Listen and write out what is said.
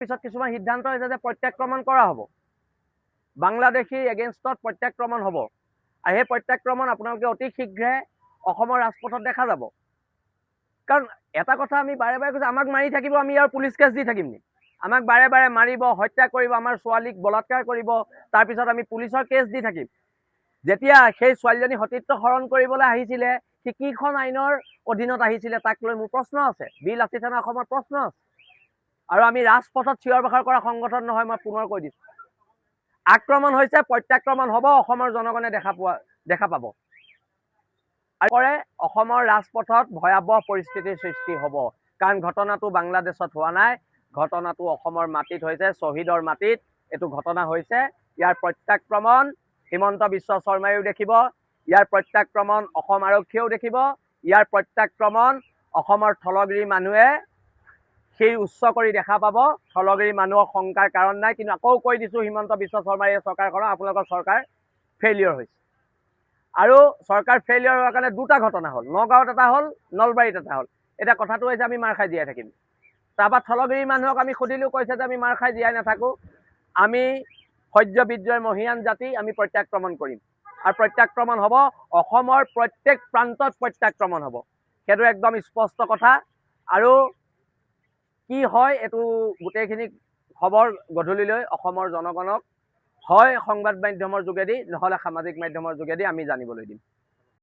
পিছত কিছুমান সিদ্ধান্ত হৈছে যে প্ৰত্যাক্ৰমণ কৰা হ'ব, বাংলাদেশী এগেইনষ্টত প্ৰত্যাক্ৰমণ হ'ব। আৰু সেই প্ৰত্যাক্ৰমণ আপোনালোকে অতি শীঘ্ৰে অসমৰ ৰাজপথত দেখা যাব। কাৰণ এটা কথা আমি বাৰে বাৰে কৈছোঁ, আমাক মাৰি থাকিব, আমি ইয়াৰ পুলিচ কেছ দি থাকিম নি? আমাক বাৰে বাৰে মাৰিব, হত্যা কৰিব, আমাৰ ছোৱালীক বলাৎকাৰ কৰিব, তাৰপিছত আমি পুলিচৰ কেছ দি থাকিম। যেতিয়া সেই ছোৱালীজনী সতীত্ব হৰণ কৰিবলৈ আহিছিলে, সি কিখন আইনৰ অধীনত আহিছিলে তাক লৈ মোৰ প্ৰশ্ন আছে। বীৰ লাচিত সেনা অসমৰ প্ৰশ্ন আছে। আৰু আমি ৰাজপথত চিঞৰ বাখৰ কৰা সংগঠন নহয়, মই পুনৰ কৈ দিছোঁ। আক্ৰমণ হৈছে, প্ৰত্যাক্ৰমণ হ'ব, অসমৰ জনগণে দেখা পাব। কৰে অসমৰ ৰাজপথত ভয়াৱহ পৰিস্থিতিৰ সৃষ্টি হ'ব। কাৰণ ঘটনাটো বাংলাদেশত হোৱা নাই, ঘটনাটো অসমৰ মাটিত হৈছে, শ্বহীদৰ মাটিত এইটো ঘটনা হৈছে। ইয়াৰ প্ৰত্যাক্ৰমণ হিমন্ত বিশ্ব শৰ্মায়ো দেখিব, ইয়াৰ প্ৰত্যাক্ৰমণ অসম আৰক্ষীয়েও দেখিব, ইয়াৰ প্ৰত্যাক্ৰমণ অসমৰ থলগিৰি মানুহে সেই উচ্চ কৰি দেখা পাব। থলগিৰি মানুহৰ শংকাৰ কাৰণ নাই। কিন্তু আকৌ কৈ দিছোঁ, হিমন্ত বিশ্ব শৰ্মাৰ এই চৰকাৰখনৰ, আপোনালোকৰ চৰকাৰ ফেইলিয়ৰ হৈছে। আৰু চৰকাৰ ফেইলিয়ৰ হোৱাৰ কাৰণে দুটা ঘটনা হ'ল, নগাঁৱত এটা হ'ল, নলবাৰীত এটা হ'ল। এতিয়া কথাটো হৈছে আমি মাৰ খাই জীয়াই থাকিম। তাৰপৰা থলগিৰি মানুহক আমি সুধিলোঁ, কৈছে যে আমি মাৰ খাই জীয়াই নাথাকোঁ, আমি সহ্য বিদ্ৰোহৰ মহীয়ান জাতি, আমি প্ৰত্যাক্ৰমণ কৰিম। আৰু প্ৰত্যাক্ৰমণ হ'ব, অসমৰ প্ৰত্যেক প্ৰান্তত প্ৰত্যাক্ৰমণ হ'ব। সেইটো একদম স্পষ্ট কথা। আৰু কি হয় এইটো গোটেইখিনি খবৰ গধূলিলৈ অসমৰ জনগণক হয় সংবাদ মাধ্যমৰ যোগেদি, নহ'লে সামাজিক মাধ্যমৰ যোগেদি আমি জানিবলৈ দিম।